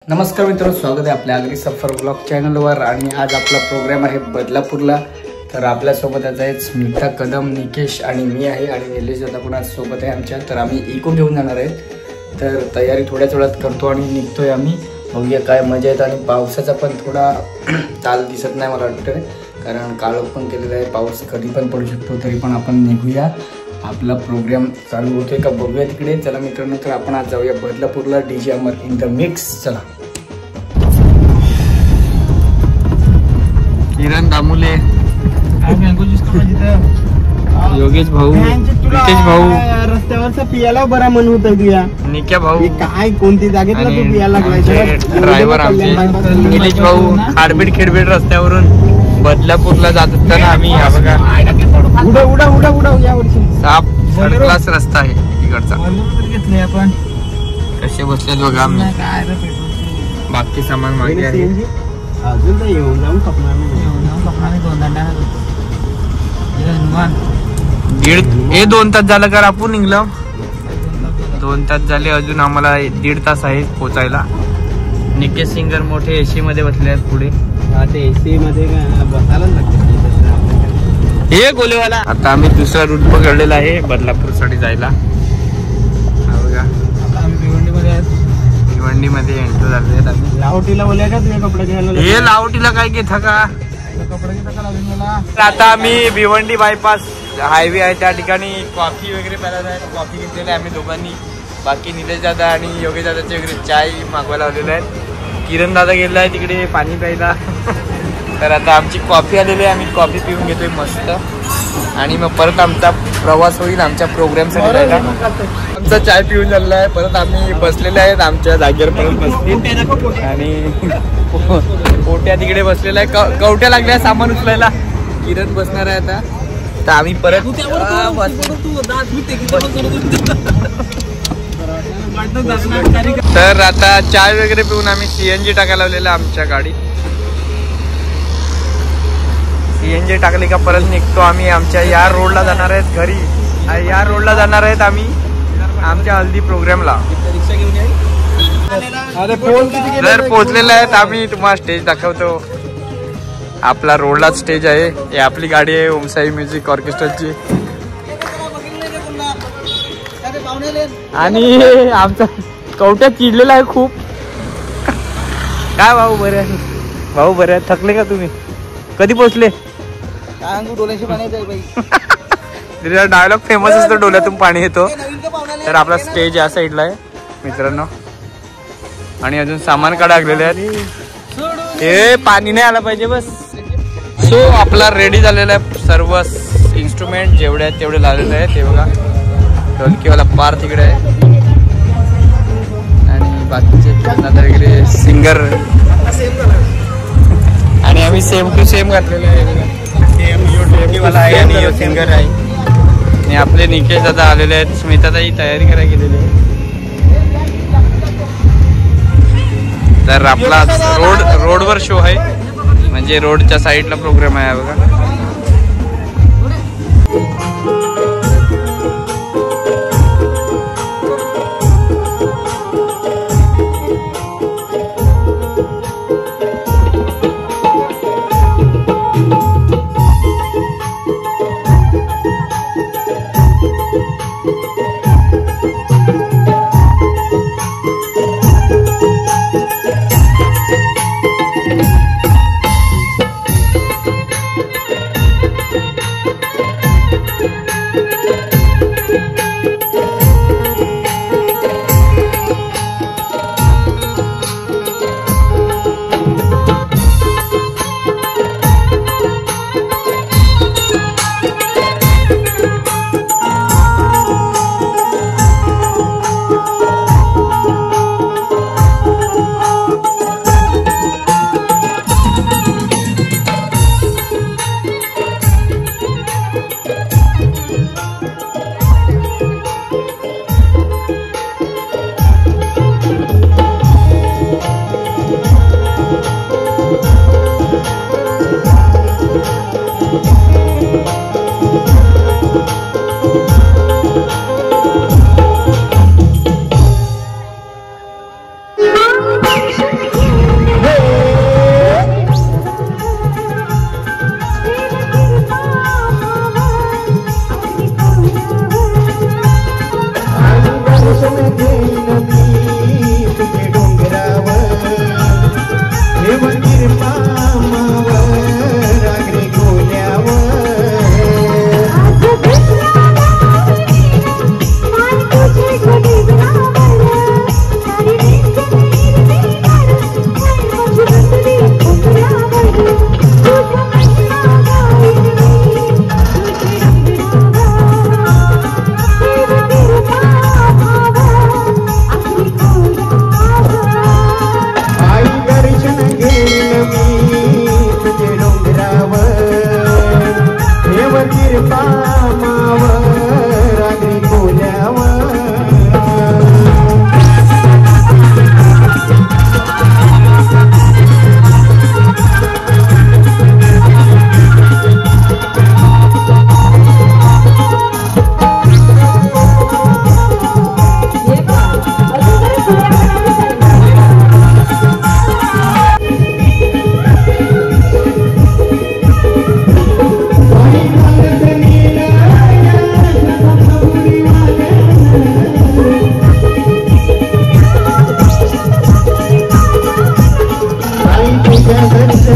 नमस्कार मित्रांनो, स्वागत आहे आपल्या आगरी सफर ब्लॉग चॅनलवर। आणि आज आपला प्रोग्राम आहे बदलापूरला। तर आपल्यासोबत आज आहेत स्मिता कदम, निकेश आणि मी आहे आणि निलेश दादा पण आज सोबत आहे आमच्या। तर आम्ही इको घेऊन जाणार आहेत। तर तयारी थोड्याच वेळात करतो आणि निघतोय आम्ही। बघूया काय मजा येत। आणि पावसाचा पण थोडा ताल दिसत नाही मला वाटतं, कारण काळोख पण केलेला आहे। पाऊस कधी पण पडू शकतो, तरी पण आपण निघूया। आपला प्रोग्राम चालू होतोय का बघूया तिकडे। चला मित्रांनो, तर आपण आज जाऊया बदलापूरला। DJ Amar in the mix. चला। किरण दामुले, योगेश भाऊ, नितेश भाऊ, रस्त्यावरचा पियाला बरा मन होत तुया निक्या भाऊ, काय कोणती जागेतला तू पियाला लागलाय। ड्रायव्हर आमचे निलेश भाऊ। खाडबीड खेडबीड रस्त्यावरून बदलापूरला जात असताना आम्ही हा बघा उडा उडा उडा उडा या वर्षी साप थर्ड क्लास रस्ता आहे इकडचा। घेतले आपण कसे बसलेत बघा आम्ही। बाकी सामान मागे आहे। अजून तर येऊन जाऊन खपणार नाही। दोन तास झालं का आपण निघलो। 2 तास झाले, अजून आम्हाला 1.5 तास आहे पोचायला। निकेश सिंगर मोठे एसी मध्ये बसले आहेत पुढे। ते एसी मध्ये बसायलाच लागते हे गोलेवाला। आता आम्ही दुसरा रूट पकडलेला आहे बदलापूर साठी जायला। बघा आता आम्ही भिवंडीमध्ये आहेत। भिवंडीमध्ये एंटर झाले आहेत आम्ही। लावटीला बोलूया का तुझे कपडे घ्यायला? हे लावटीला काय घेता का कपडे घेता का लागेल मला? आता आम्ही भिवंडी बायपास हायवे आहे त्या ठिकाणी कॉफी वगैरे प्यायला जायला कॉफी घेतलेली आहे आम्ही दोघांनी। बाकी निलेश दादा आणि योगेश दादाचे वगैरे चाय मागवायला आलेले आहेत। किरण दादा गेला आहे तिकडे पाणी प्यायला। तर आता आमची कॉफी आलेली आहे, आम्ही कॉफी पिऊन घेतोय मस्त। आणि मग परत आमचा प्रवास होईल आमच्या प्रोग्रामसाठी जायला। आमचा चाय पिऊन झालेला आहे, परत आम्ही बसलेले आहेत आमच्या जागेवर परत बसतील। आणि पोट्या तिकडे बसलेला आहे, कवट्या लागल्या सामान उचलायला। किरण बसणार आहे आता। तर आम्ही परत तर आता चाय वगैरे पिऊन आम्ही CNG टाकायला लावलेला आमच्या गाडीत। CNG टाकली का परत निघतो आम्ही आमच्या या रोडला जाणार आहेत घरी। या रोडला जाणार आहेत आम्ही आमच्या हल्दी प्रोग्रामला। जर पोहोचलेले आहेत आम्ही, तुम्हाला स्टेज दाखवतो। आपला रोडला स्टेज आहे, ही आपली गाडी आहे ओमसाई म्युझिक ऑर्केस्ट्राची। आणि आमचा कवट्या चिडलेला आहे खूप। काय भाऊ बरे आहे? भाऊ बरे आहे? थकले का तुम्ही? कधी पोहोचले? डायलॉग फेमस असतो, डोल्यातून पाणी येतो। तर आपला स्टेज या साईडला आहे मित्रांनो। आणि अजून सामान का टाकलेले आहेत, हे पाणी नाही आला पाहिजे बस। सो आपला रेडी झालेला आहे, सर्व इन्स्ट्रुमेंट जेवढे आहेत तेवढे लावलेले आहेत। ते बघा ढोलकीवाला पार तिकडे आहे आणि बाकीचे वगैरे सिंगर। आणि आम्ही सेम टू सेम घातलेले आहे। ढोलकीवाला आहे आणि यो सिंगर आहे। आणि आपले निकेश दादा आलेले आहेत, स्मिताताई तयारी करायला गेलेली आहे। तर आपला रोडवर शो आहे, म्हणजे रोडच्या साईडला प्रोग्राम आहे बघा।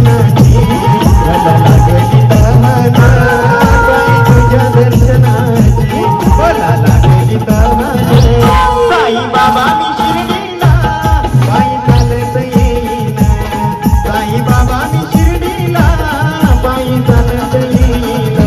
दर्शनाची मला लागली तमना बाई तुझ्या दर्शनाची मला लागली तमना साई बाबा मी शिर्डीला बाई चालत येईन साई बाबा मी शिर्डीला बाई चालत येईन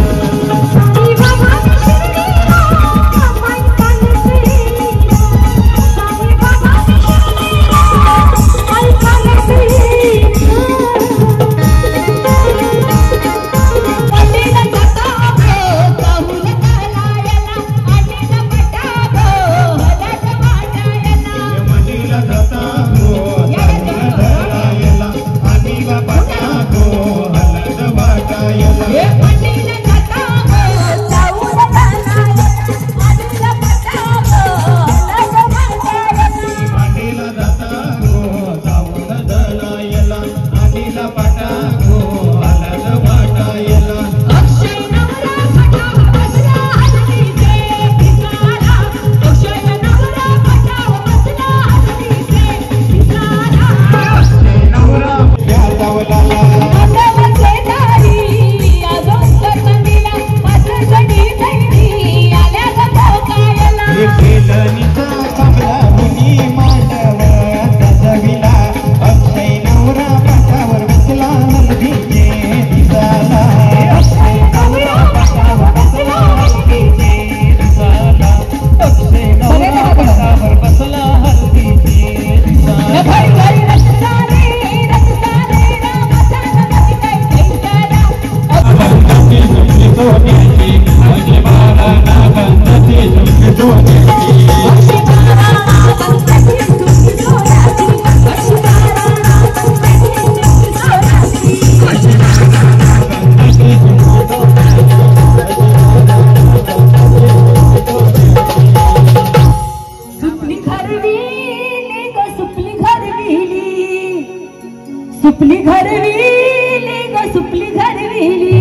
सुपली घरविली ग सुपली घरविली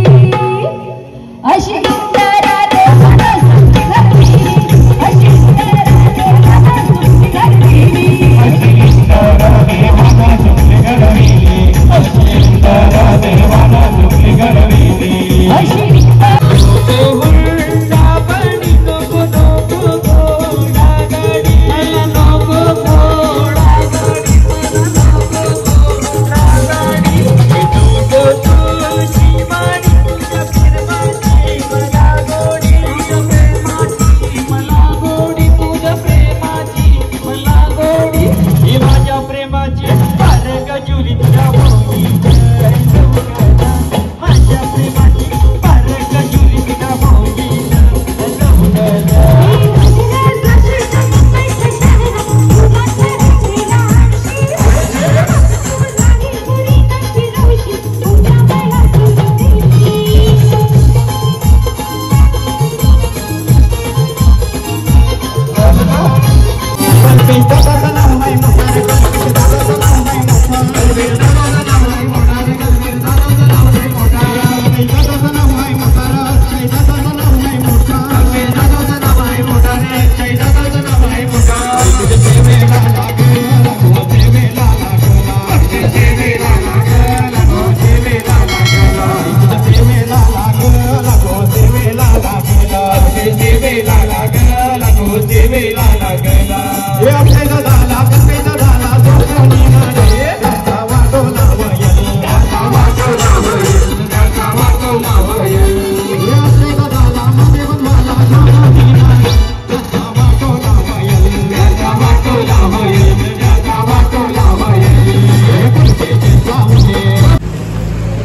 अशी इंदरा देवाला सुपली घरविली अशी इंदरा देवाला सुपली घरविली अशी इंदरा देवाला सुपली घरविली अशी इंदरा देवाला सुपली घरविली अशी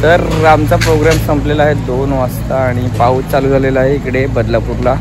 तर आमचा प्रोग्राम संपलेला आहे 2 वाजता आणि पाऊस चालू झालेला आहे इकडे बदलापूरला.